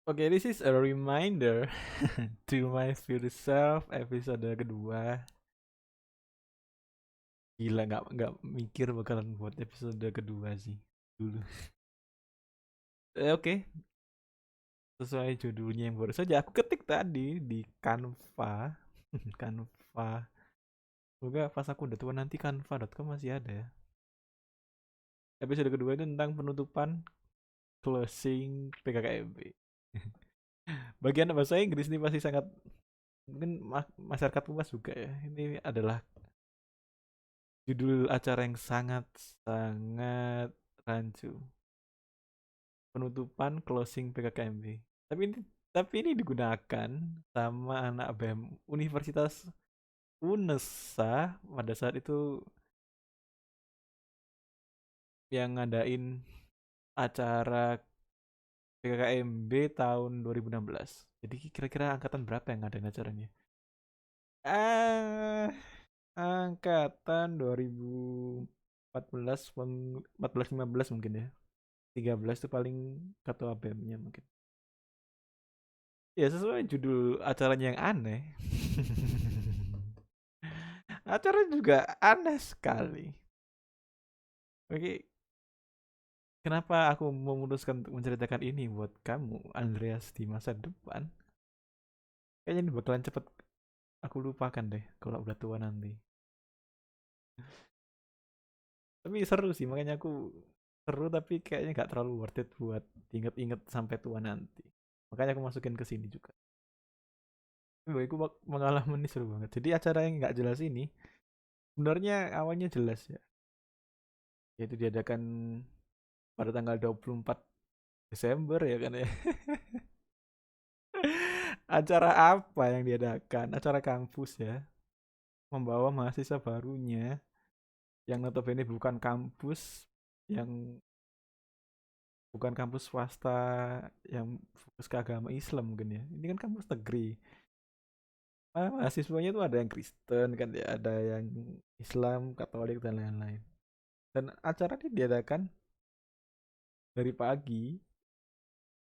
Oke, this is a reminder to my future self episode kedua. Gila nggak mikir bakalan buat episode kedua sih dulu. Oke, sesuai judulnya yang baru saja aku ketik tadi di Canva. Canva. Semoga pas aku udah tua nanti canva.com masih ada ya. Episode kedua itu tentang penutupan closing PKKMB. Bagian bahasa Inggris ini pasti sangat mungkin masyarakat luas juga ya. Ini adalah judul acara yang sangat sangat rancu. Penutupan closing PKKMB. Tapi ini digunakan sama anak BEM Universitas UNESA pada saat itu yang ngadain acara PKKMB tahun 2016. Jadi kira-kira angkatan berapa yang ngadain acaranya? Ah, angkatan 2014, 14 15 mungkin ya. 13 itu paling ketua BEM-nya mungkin. Ya sesuai judul acaranya yang aneh. Acara juga aneh sekali. Oke, kenapa aku memutuskan untuk menceritakan ini buat kamu, Andreas, di masa depan? Kayaknya ini bakalan cepet aku lupakan deh kalau udah tua nanti. Tapi seru sih, makanya aku seru tapi kayaknya gak terlalu worth it buat inget-inget sampai tua nanti. Makanya aku masukin ke sini juga. Tapi bagiku pengalaman ini seru banget. Jadi acara yang nggak jelas ini sebenarnya awalnya jelas ya. Yaitu diadakan pada tanggal 24 Desember ya kan ya. Acara apa yang diadakan? Acara kampus ya. Membawa mahasiswa barunya yang notabene bukan kampus swasta yang fokus ke agama Islam mungkin ya. Ini kan kampus negeri. Mahasiswanya tuh ada yang Kristen kan ya, ada yang Islam, Katolik dan lain-lain. Dan acara ini diadakan dari pagi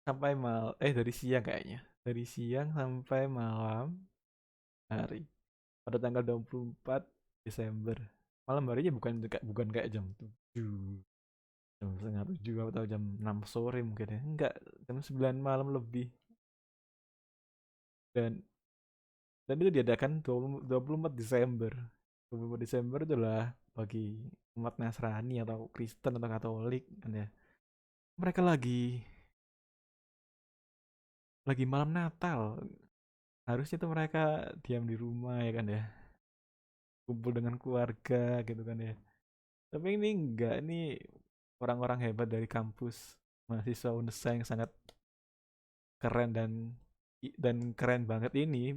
sampai dari siang kayaknya. Dari siang sampai malam hari pada tanggal 24 Desember. Malam harinya bukan kayak jam 7, jam setengah 7 atau jam 6 sore mungkin ya. Enggak, jam 9 malam lebih. Dan dan itu diadakan 24 Desember. 24 Desember itulah bagi umat Nasrani atau Kristen atau Katolik kan ya. Mereka lagi malam Natal. Harusnya tuh mereka diam di rumah ya kan ya. Kumpul dengan keluarga gitu kan ya. Tapi ini enggak, ini orang-orang hebat dari kampus mahasiswa UNESA yang sangat keren dan keren banget ini.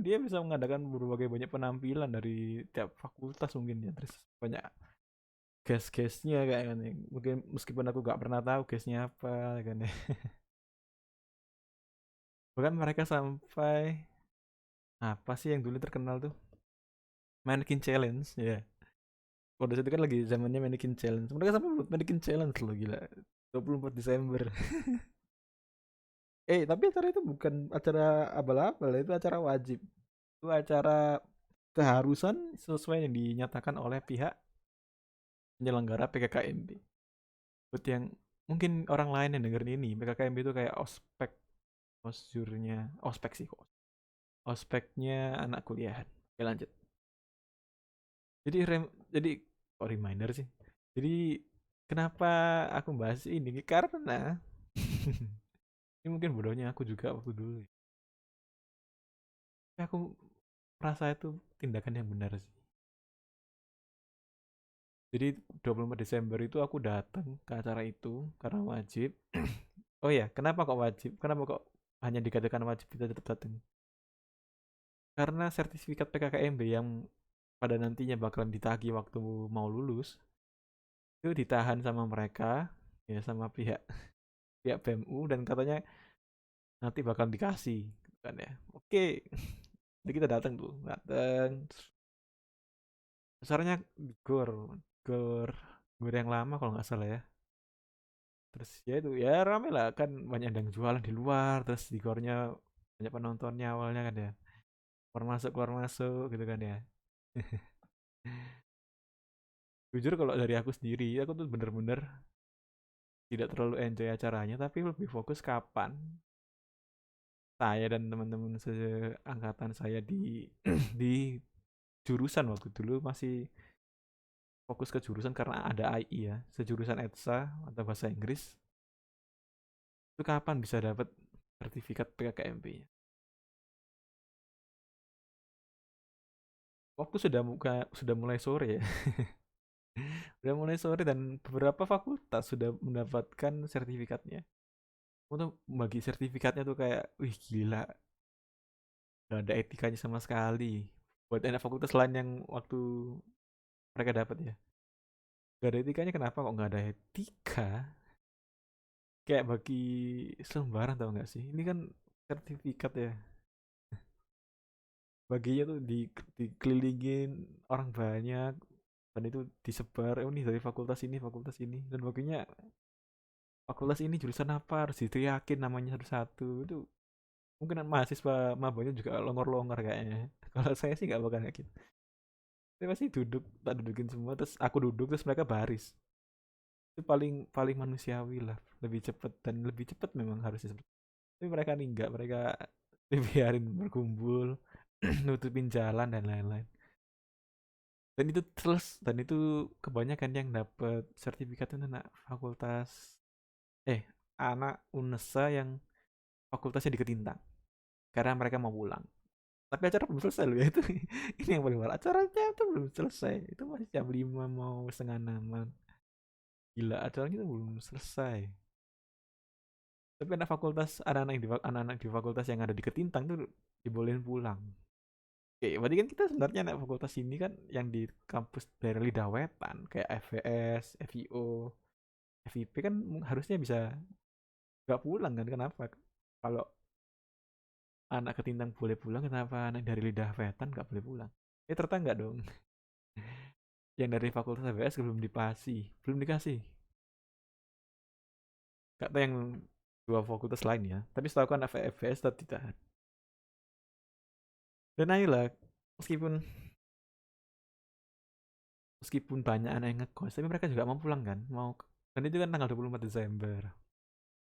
Dia bisa mengadakan berbagai banyak penampilan dari tiap fakultas mungkin ya. Terus banyak guest-guestnya kayak kan ya. Mungkin meskipun aku gak pernah tahu guestnya apa kan ya. Bahkan mereka sampai apa sih yang dulu terkenal tuh? Mannequin Challenge ya. Pada saat itu kan lagi zamannya Mannequin Challenge. Mereka sampai buat Mannequin Challenge loh, gila. 24 Desember. Tapi acara itu bukan acara abal-abal, itu acara wajib. Itu acara keharusan sesuai yang dinyatakan oleh pihak penyelenggara PKKMB. Buat yang mungkin orang lain yang dengerin ini, PKKMB itu kayak ospek, ospek sih kok. Ospeknya anak kuliahan. Oke, lanjut. Jadi reminder sih. Jadi kenapa aku bahas ini? Karena ini mungkin bodohnya aku juga waktu dulu ya. Tapi aku merasa itu tindakan yang benar sih. Jadi 24 Desember itu aku datang ke acara itu karena wajib. Oh ya, kenapa kok wajib? Kenapa kok hanya dikatakan wajib kita tetap datang? Karena sertifikat PKKMB yang pada nantinya bakalan ditagih waktu mau lulus itu ditahan sama mereka, ya sama pihak pihak BEMU, dan katanya nanti bakal dikasih gitu kan ya. Oke, jadi kita datang besarnya gor gor gor yang lama kalau nggak salah ya. Terus ya itu ya rame lah kan, banyak yang jualan di luar, terus di gornya banyak penontonnya awalnya kan ya, keluar masuk gitu kan ya. Jujur kalau dari aku sendiri, aku tuh bener-bener tidak terlalu enjoy acaranya, tapi lebih fokus kapan saya dan teman-teman seangkatan saya di di jurusan, waktu dulu masih fokus ke jurusan karena ada AI ya, sejurusan ETSA atau bahasa Inggris, itu kapan bisa dapat sertifikat PKKMP-nya. Waktu sudah mulai sore ya. Sudah mulai sore dan beberapa fakultas sudah mendapatkan sertifikatnya. Untuk bagi sertifikatnya tuh kayak, wih gila, gak ada etikanya sama sekali. Buat anak fakultas lain yang waktu mereka dapat ya, gak ada etikanya, kenapa kok gak ada etika? Kayak bagi selembaran tau gak sih? Ini kan sertifikat ya. Baginya tuh dikelilingin orang banyak, dan itu disebar, oh ini dari fakultas ini, dan baginya fakultas ini jurusan apa harus diteriakin namanya satu-satu. Itu mungkin mahasiswa mabanya juga longor-longor kayaknya. Kalau saya sih nggak bakal kayak gitu. Saya pasti duduk, tak dudukin semua, terus aku duduk, terus mereka baris. Itu paling paling manusiawi lah, lebih cepet, dan lebih cepet memang harusnya seperti itu. Tapi mereka nih nggak, mereka dibiarin berkumpul, nutupin jalan dan lain-lain. Dan itu kebanyakan yang dapat sertifikat itu anak fakultas, eh anak UNESA yang fakultasnya di Ketintang, karena mereka mau pulang. Tapi acara belum selesai loh ya itu. Ini yang paling parah, acaranya itu belum selesai, itu masih jam 5 mau setengah 6. Gila, acaranya itu belum selesai. Tapi anak-anak di fakultas yang ada di Ketintang tuh dibolehin pulang. Oke, berarti kan kita sebenarnya anak fakultas ini kan yang di kampus daerah Lidah Wetan kayak FVS, FIO, FIP kan harusnya bisa nggak pulang kan? Kenapa? Kalau anak Ketintang boleh pulang, kenapa anak dari Lidah Wetan nggak boleh pulang? Ternyata nggak dong. Yang dari fakultas FVS belum dikasih. Gak tahu yang dua fakultas lain ya. Tapi setahu kan FVS tidak. Dan ayolah, meskipun meskipun banyak anak yang ngekos, tapi mereka juga mau pulang kan? Dan itu kan tanggal 24 Desember.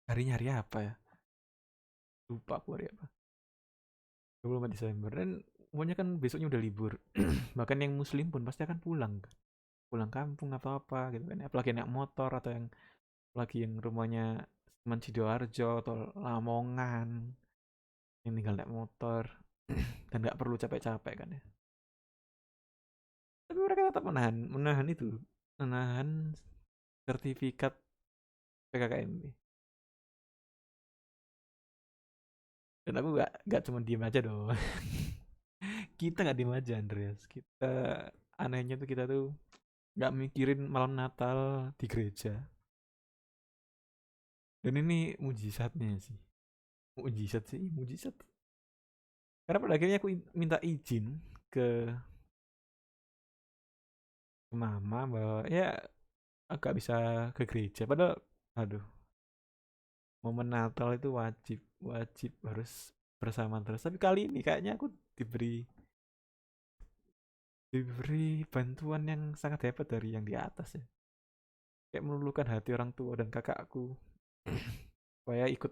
Harinya hari apa ya? Lupa aku hari apa. 24 Desember. Dan umumnya kan besoknya udah libur. Bahkan yang muslim pun pasti akan pulang kan. Pulang kampung atau apa gitu kan. Apalagi naik motor, atau yang lagi yang rumahnya teman Sidoarjo atau Lamongan, yang tinggal naik motor dan nggak perlu capek-capek kan ya. Tapi mereka tetap menahan menahan itu, menahan sertifikat PKKMB. Dan aku nggak cuma diem aja dong. Kita nggak diem aja, Andreas. Kita anehnya tuh, kita tuh nggak mikirin malam Natal di gereja. Dan ini mujizatnya sih, mujizat. Karena pada akhirnya aku minta izin ke mama bahwa ya agak bisa ke gereja. Padahal, aduh, momen Natal itu wajib, wajib harus bersama terus. Tapi kali ini kayaknya aku diberi diberi bantuan yang sangat hebat dari yang di atas ya. Kayak meluluhkan hati orang tua dan kakakku supaya ikut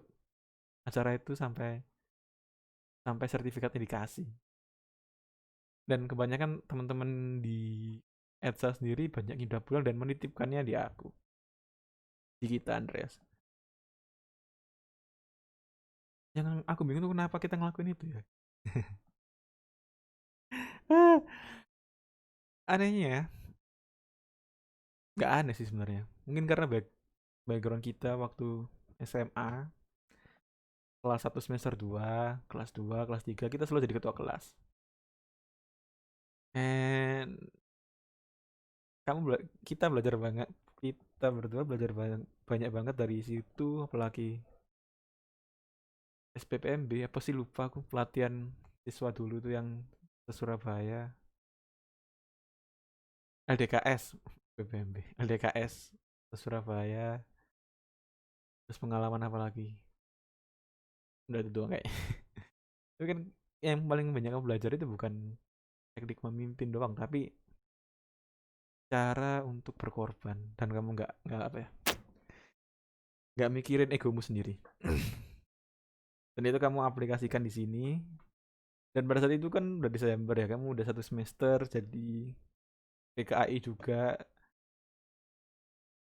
acara itu sampai sampai sertifikatnya dikasih. Dan kebanyakan teman-teman di ETSA sendiri banyak yang udah pulang dan menitipkannya di aku, di kita, Andreas. Yang aku bingung tuh kenapa kita ngelakuin itu ya. Anehnya ya, nggak aneh sih sebenarnya. Mungkin karena background kita waktu SMA, kelas 1 semester 2, kelas 2, kelas 3, kita selalu jadi ketua kelas. And kita belajar banget, kita berdua belajar banyak, banyak banget dari situ. Apalagi SPPMB apa sih, lupa aku, pelatihan siswa dulu tuh yang ke Surabaya. LDKS, PPMB LDKS ke Surabaya. Terus pengalaman apa lagi? Udah itu doang kayak. Tapi kan yang paling banyak kamu belajar itu bukan teknik memimpin doang, tapi cara untuk berkorban dan kamu nggak apa ya, nggak mikirin egomu sendiri. Dan itu kamu aplikasikan di sini. Dan pada saat itu kan udah Desember ya, kamu udah 1 semester jadi PKAI juga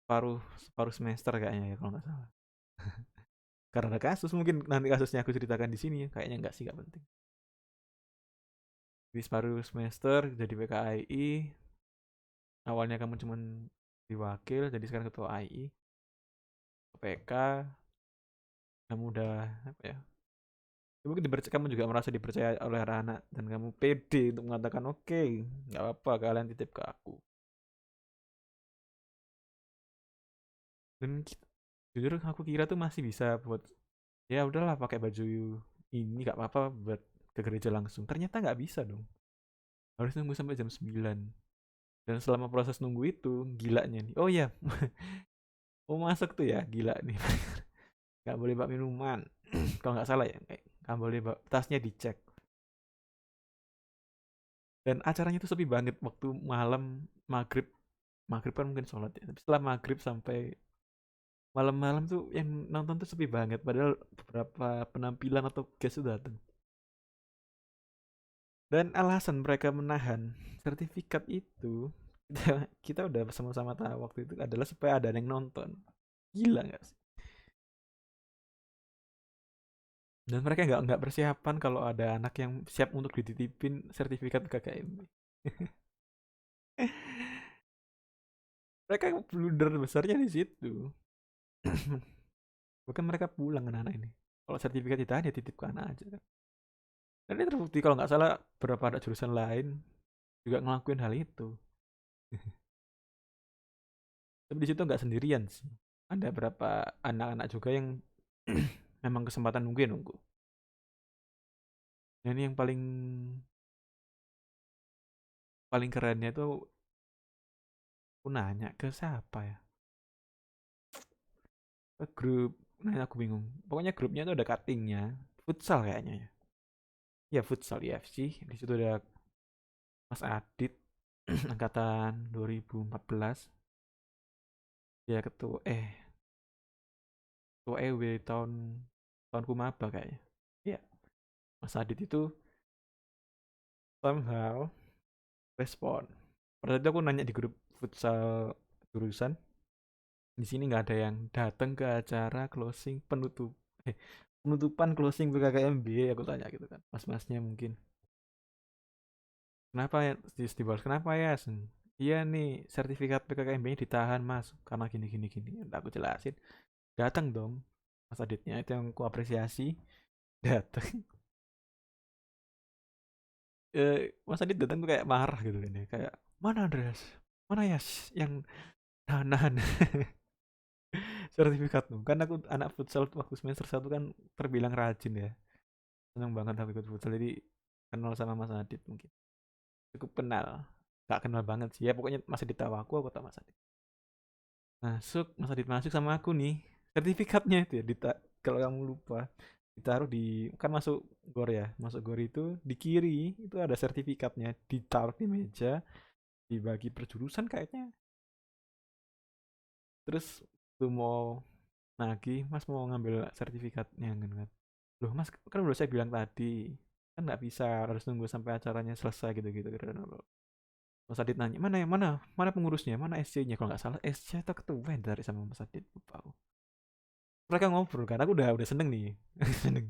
paruh paruh semester kayaknya ya kalau nggak salah. Karena ada kasus, mungkin nanti kasusnya aku ceritakan di sini, kayaknya nggak sih, nggak penting. Di paruh semester jadi PKAI, awalnya kamu cuman diwakil, jadi sekarang ketua AI, PK, kamu udah apa ya? Mungkin kamu juga merasa dipercaya oleh anak dan kamu pede untuk mengatakan oke, nggak apa kalian titip ke aku. Dan jujur aku kira tuh masih bisa buat, ya udahlah pakai baju ini nggak apa-apa buat ke gereja langsung. Ternyata nggak bisa dong. Harus nunggu sampai jam 9. Dan selama proses nunggu itu gilanya nih. Oh ya, mau masuk tuh ya gila nih. Nggak boleh bawa minuman. Kalau nggak salah ya, nggak boleh bawa, tasnya dicek. Dan acaranya tuh sepi banget waktu malam maghrib. Maghrib kan mungkin sholat ya. Tapi setelah maghrib sampai malam-malam tuh yang nonton tuh sepi banget. Padahal beberapa penampilan atau guest sudah datang. Dan alasan mereka menahan sertifikat itu, kita udah sama-sama tahu waktu itu adalah supaya ada yang nonton. Gila nggak sih? Dan mereka nggak persiapan kalau ada anak yang siap untuk dititipin sertifikat KKMB. Mereka blunder besarnya di situ. Bahkan mereka pulang anak-anak ini. Kalau sertifikat ditahan ya titip ke anak aja kan. Dan ini terbukti kalau nggak salah beberapa anak jurusan lain juga ngelakuin hal itu. Tapi di situ nggak sendirian sih. Ada beberapa anak-anak juga yang memang kesempatan nunggu ya nunggu. Nah, ini yang paling paling kerennya itu aku nanya ke siapa ya? Ke grup. Nanya aku bingung. Pokoknya grupnya itu ada cuttingnya. Futsal kayaknya ya. Ya futsal IFC. Di situ ada Mas Adit angkatan 2014. Ya ketua EW tahunku maba kayaknya. Ya, Mas Adit itu somehow respon. Pada itu aku nanya di grup futsal jurusan, di sini nggak ada yang datang ke acara closing eh, penutupan closing BKKMB, aku tanya gitu kan. Mas-masnya mungkin. Kenapa ya? Dibalas kenapa ya? Iya nih, sertifikat PKKMB-nya ditahan mas, karena gini gini gini. Udah aku jelasin. Datang dong, Mas Aditnya itu yang aku apresiasi. Datang. Mas Adit datang tuh kayak marah gitu kan ya, kayak mana Andreas, mana Yas yang nahan sertifikat tuh. Kan aku anak futsal waktu semester 1 kan terbilang rajin ya, seneng banget aku ikut futsal, jadi kenal sama Mas Adit mungkin, cukup kenal, gak kenal banget sih ya, pokoknya masih tahu aku tahu Mas Adit. Masuk, Mas Adit masuk sama aku nih, sertifikatnya itu ya kalau kamu lupa ditaruh di, kan masuk gor ya, masuk gor itu di kiri itu ada sertifikatnya ditaruh di meja, dibagi per jurusan kayaknya. Terus tuh mau nagih, mas mau ngambil sertifikatnya kan. Loh mas, kan udah saya bilang tadi, kan nggak bisa, harus nunggu sampai acaranya selesai gitu-gitu. Mas Adit nanya, mana yang mana pengurusnya, mana SC-nya, kalau nggak salah SC atau ketua yang dari sama Mas Adit, lupa aku. Mereka ngobrol kan, aku udah seneng nih. Seneng.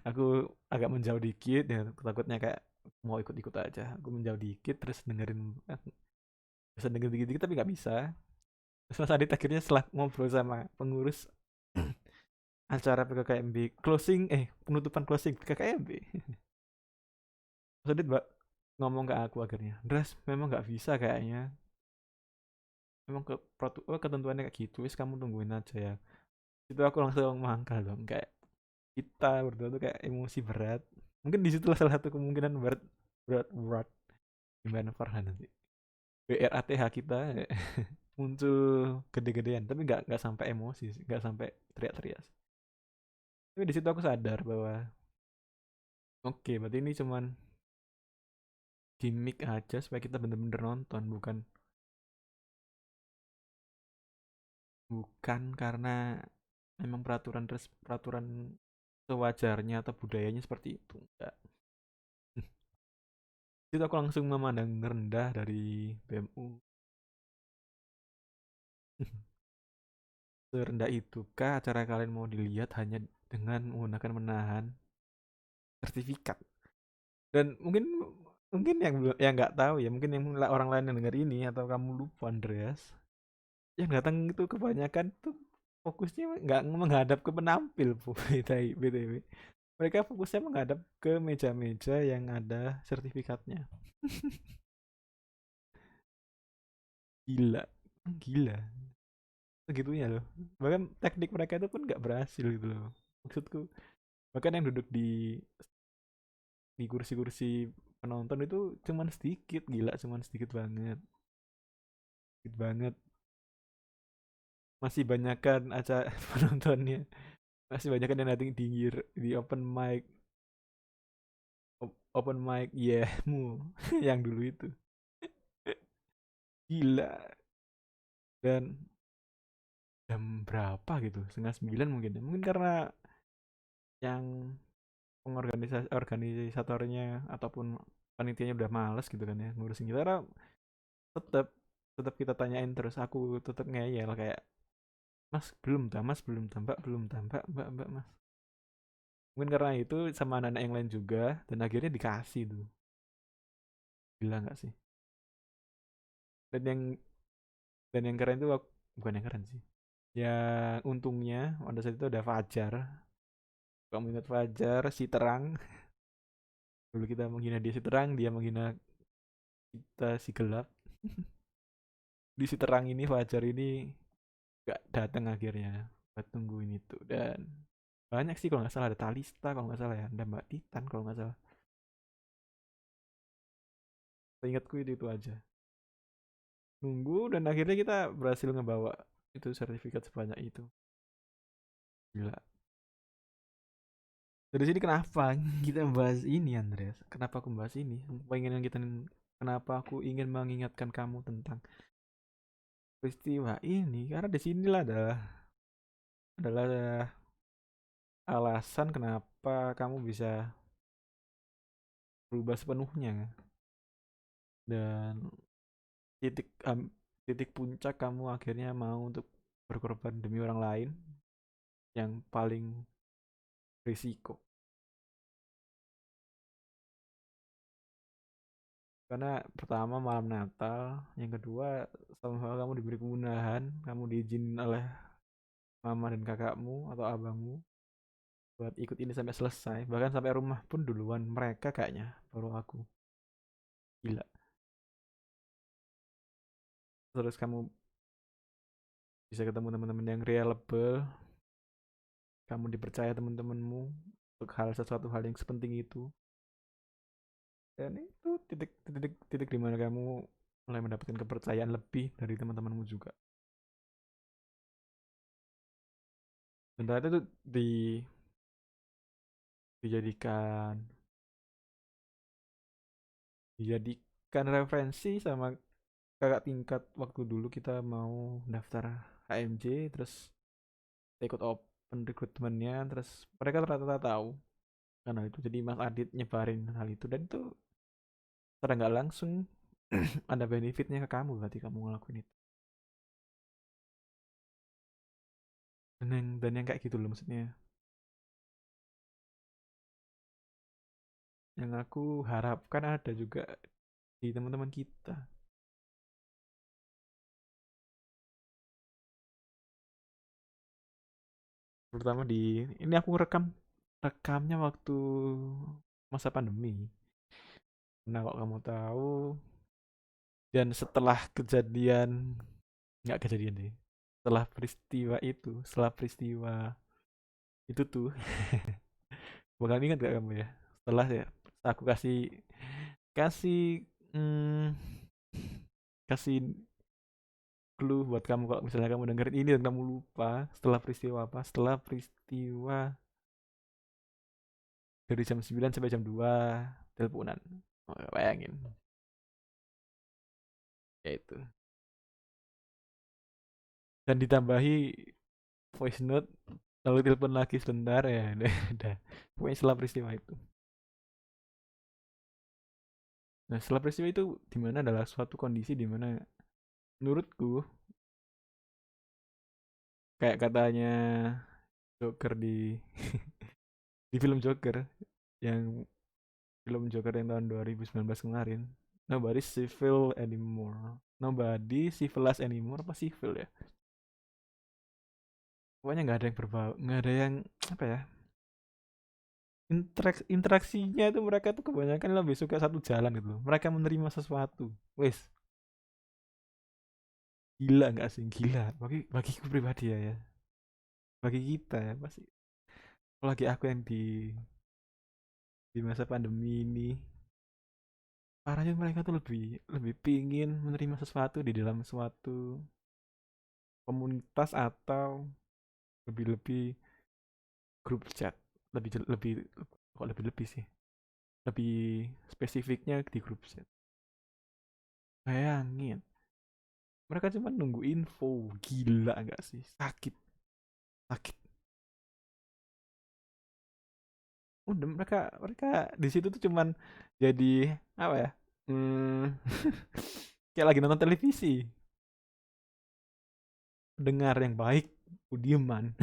Aku agak menjauh dikit ya, takutnya kayak mau ikut-ikut aja. Aku menjauh dikit terus dengerin, bisa dengerin dikit-dikit tapi nggak bisa. Terus Mas Adit akhirnya setelah ngobrol sama pengurus acara PKKMB closing, penutupan closing PKKMB, Mas Adit ngomong ke aku akhirnya, Dras memang nggak bisa kayaknya, memang ketentuannya kayak gitu, wis kamu tungguin aja ya. Itu aku langsung mangkal dong, kayak kita berdua tuh kayak emosi berat. Mungkin disitulah salah satu kemungkinan berat gimana Farhan nanti BRATH kita. muncul gede-gedean, tapi nggak sampai emosi sih, nggak sampai teriak-teriak sih. Tapi di situ aku sadar bahwa oke, berarti ini cuman gimmick aja supaya kita bener-bener nonton, bukan bukan karena memang peraturan sewajarnya atau budayanya seperti itu. Enggak. Itu aku langsung memandang rendah dari BMU. Serendah itukah acara kalian mau dilihat hanya dengan menggunakan menahan sertifikat? Dan mungkin mungkin yang nggak tahu ya, mungkin yang orang lain yang dengar ini atau kamu lupa Andreas, yang datang itu kebanyakan tuh fokusnya nggak menghadap ke penampil bu BTW. Mereka fokusnya menghadap ke meja-meja yang ada sertifikatnya. Gila, gila, segitunya loh. Bahkan teknik mereka itu pun nggak berhasil gitu loh. Maksudku, bahkan yang duduk di kursi-kursi penonton itu cuman sedikit, gila, cuman sedikit banget, sedikit banget. Masih banyakkan acara penontonnya, masih banyak yang datang di open mic, open mic yeah mu yang dulu itu gila. Dan jam berapa gitu, setengah sembilan mungkin ya, mungkin karena yang organisatornya ataupun panitianya udah males gitu kan ya ngurusin kita, karena tetap tetap kita tanyain terus, aku tetap ngeyel kayak mas belum tak, mas belum tak, mbak belum tak, mbak mas. Mungkin karena itu sama anak-anak yang lain juga, dan akhirnya dikasih tuh. Gila nggak sih? dan yang dan yang keren tuh bukan yang keren sih, yang untungnya pada saat itu ada Fajar. Kamu ingat Fajar si terang? Dulu kita menghina dia si terang, dia menghina kita si gelap. Di si terang ini Fajar ini gak datang akhirnya, buat tungguin itu. Dan banyak sih, kalau nggak salah ada Talista, kalau nggak salah ya, ada Mbak Titan kalau nggak salah. Ingatku itu aja, nunggu, dan akhirnya kita berhasil ngebawa itu sertifikat sebanyak itu. Gila. Dari sini kenapa kita bahas ini Andreas, kenapa aku bahas ini, pengen kita, kenapa aku ingin mengingatkan kamu tentang peristiwa ini, karena di sinilah adalah alasan kenapa kamu bisa berubah sepenuhnya, dan titik titik puncak kamu akhirnya mau untuk berkorban demi orang lain yang paling risiko. Karena pertama malam Natal, yang kedua sama kamu diberi kemudahan, kamu diizinin oleh mama dan kakakmu atau abangmu buat ikut ini sampai selesai, bahkan sampai rumah pun duluan mereka kayaknya, baru aku. Gila. Terus kamu bisa ketemu teman-teman yang reliable, kamu dipercaya teman-temanmu untuk sesuatu hal yang sepenting itu, dan itu titik di mana kamu mulai mendapatkan kepercayaan lebih dari teman-temanmu juga. Dan ternyata itu dijadikan dijadikan referensi sama kakak tingkat waktu dulu kita mau daftar HMJ, terus kita ikut open recruitmentnya, terus mereka ternyata tahu karena itu, jadi Mas Adit nyebarin hal itu, dan itu secara nggak langsung ada benefitnya ke kamu, berarti kamu ngelakuin itu. Dan yang kayak gitu loh, maksudnya yang aku harapkan ada juga di teman-teman kita, terutama di ini, aku rekamnya waktu masa pandemi. Nah, kok kamu tahu, dan setelah kejadian, nggak kejadian deh, setelah peristiwa itu tuh, bakal ingat gak kamu ya, setelah ya aku kasih kasih hmm, kasih clue buat kamu kalau misalnya kamu dengerin ini dan kamu lupa setelah peristiwa apa? Setelah peristiwa dari jam 9 sampai jam 2 teleponan. Oh, bayangin. Ya itu. Dan ditambahi voice note lalu telepon lagi sebentar ya udah. Pokoknya setelah peristiwa itu. Nah, setelah peristiwa itu dimana adalah suatu kondisi di mana menurutku kayak katanya Joker di di film Joker yang film Joker yang tahun 2019 kemarin. Nobody civil anymore. Nobody civilized anymore apa civil ya? Pokoknya nggak ada yang berbau, nggak ada yang apa ya? Interaksinya itu mereka tuh kebanyakan lebih suka satu jalan gitu loh. Mereka menerima sesuatu. Wes, gila nggak sih? Gila. Bagiku pribadi ya, ya. Bagi kita ya pasti. Apalagi aku yang di masa pandemi ini, parahnya mereka tuh lebih lebih pingin menerima sesuatu di dalam suatu komunitas atau lebih-lebih grup chat, lebih kok lebih-lebih sih, lebih spesifiknya di grup chat. Bayangin mereka cuma nunggu info, gila nggak sih? Sakit, sakit. Udah mereka mereka di situ tuh cuman jadi apa ya, hmm, kayak lagi nonton televisi, dengar yang baik Budiman.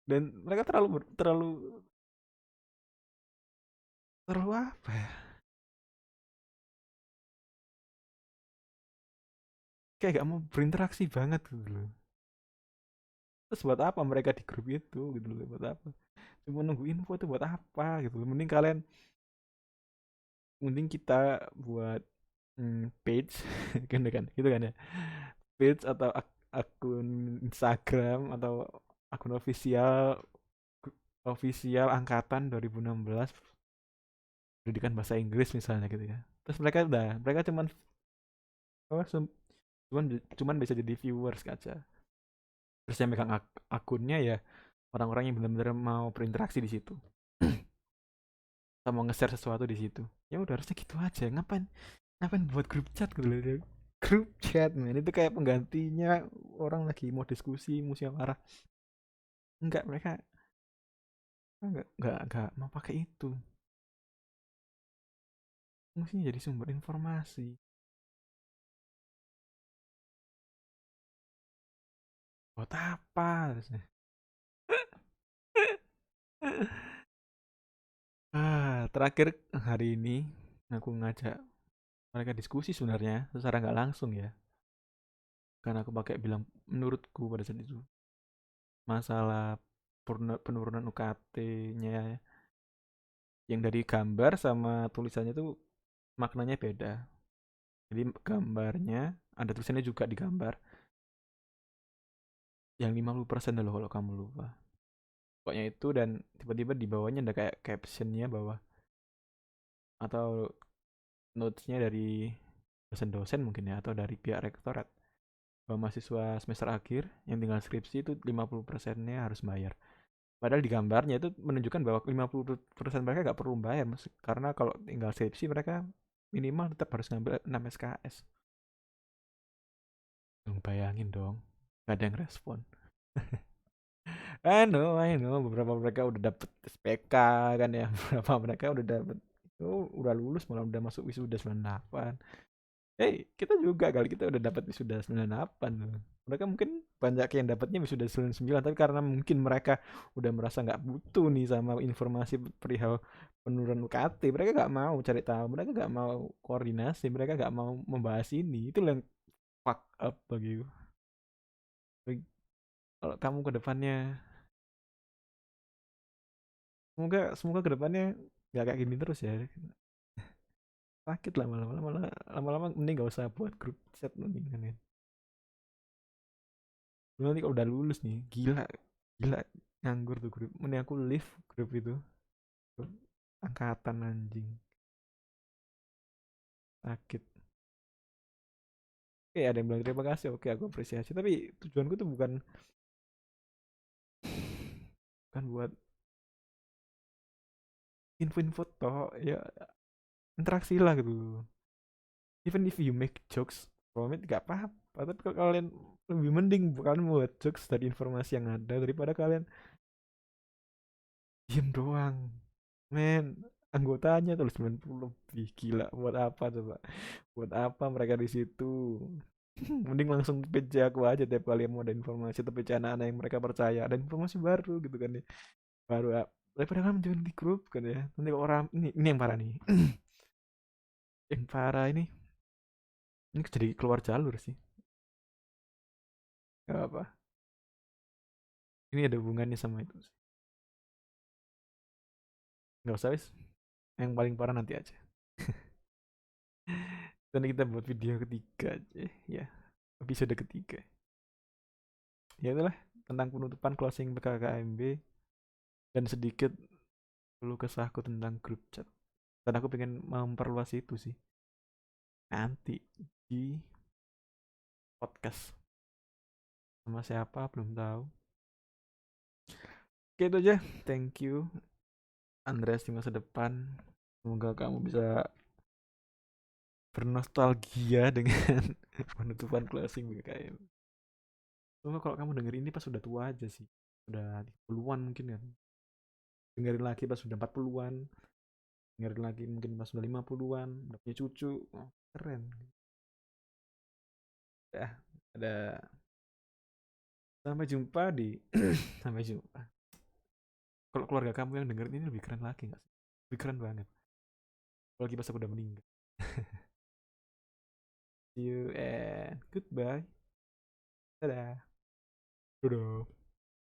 Dan mereka terlalu terlalu apa ya, kayak gak mau berinteraksi banget gitu loh. Terus buat apa mereka di grup itu gitu loh, buat apa? Cuma nunggu info itu buat apa gitu loh. Mending kita buat page kan gitu kan ya, page atau akun Instagram atau akun official angkatan 2016 pendidikan bahasa Inggris misalnya gitu ya. Terus mereka oh, cuman cuman bisa jadi viewers aja. Terus yang megang akunnya ya orang-orang yang benar-benar mau berinteraksi di situ. Atau mau nge-share sesuatu di situ. Ya udah harusnya gitu aja. Ngapain ngapain buat grup chat gitu loh. Grup chat man itu kayak penggantinya orang lagi mau diskusi musyawarah. Enggak, mereka enggak mau pakai itu. Fungsinya jadi sumber informasi. Buat apa harusnya? Terakhir hari ini aku ngajak mereka diskusi sebenarnya secara nggak langsung ya. Karena aku pakai bilang menurutku pada saat itu masalah penurunan UKT-nya yang dari gambar sama tulisannya tuh maknanya beda. Jadi gambarnya ada tulisannya juga di gambar yang 50% loh kalau kamu lupa. Pokoknya itu dan tiba-tiba di bawahnya ada kayak captionnya bawah atau notesnya dari dosen-dosen mungkin ya atau dari pihak rektorat bahwa mahasiswa semester akhir yang tinggal skripsi itu 50%-nya harus bayar. Padahal di gambarnya itu menunjukkan bahwa 50% mereka nggak perlu bayar karena kalau tinggal skripsi mereka minimal tetap harus ngambil 6 SKS. Bayangin dong, gak ada yang respon. I know, beberapa mereka udah dapet SPK kan ya, beberapa mereka udah dapet itu udah lulus malah udah masuk wisuda 98. Kita juga kali kita udah dapat wisuda 98 loh. Mereka mungkin banyak yang dapatnya wisuda 99 tapi karena mungkin mereka udah merasa nggak butuh nih sama informasi perihal penurunan UKT, mereka nggak mau cari tahu, mereka nggak mau koordinasi, mereka nggak mau membahas ini. Itu yang fuck up bagi kalau kamu ke depannya, semoga semoga ke depannya nggak kayak gini terus ya. Sakit lama-lama mending gak usah buat grup chat mending kan ya. Lu nanti kalau udah lulus nih, gila, gila nganggur tuh grup. Mending aku leave grup itu. Grup angkatan anjing. Sakit. Oke, ada yang bilang terima kasih, oke aku apresiasi, tapi tujuanku tuh bukan buat info-info toh ya, interaksi lah gitu. Even if you make jokes from it gak apa-apa, tapi kalau kalian lebih mending kalian buat jokes dari informasi yang ada daripada kalian diem doang. Men, anggotanya tuh 90 lebih, gila. Buat apa coba? Buat apa mereka di situ? Mending langsung page aku aja tiap kali mau ada informasi, atau page anak-anak yang mereka percaya ada informasi baru gitu kan ya. Baru daripada kan join di grup kan ya. Nanti orang ini yang parah nih. Yang parah ini jadi keluar jalur sih. Gak apa. Ini ada hubungannya sama itu sih. Nggak usah wis. Yang paling parah nanti aja. Dan kita buat video ketiga aja ya. Episode ketiga. Ya itulah tentang penutupan closing PKKMB dan sedikit perlu kesahku tentang grup chat. Dan aku pengen memperluas itu sih nanti di podcast sama siapa belum tahu. Oke itu aja. Thank you Andreas di masa depan. Semoga kamu bisa bernostalgia dengan penutupan closing BKKM. Cuma kalau kamu denger ini pas sudah tua aja sih. Udah di puluhan mungkin kan. Dengerin lagi pas sudah 40-an. Dengerin lagi mungkin pas sudah 50-an. Udah punya cucu. Oh, keren. Ya, ada sampai jumpa di sampai jumpa. Kalau keluarga kamu yang dengerin ini lebih keren lagi nggak sih? Lebih keren banget. Apalagi pas aku udah meninggal. See you and goodbye. Dadah. Dadah.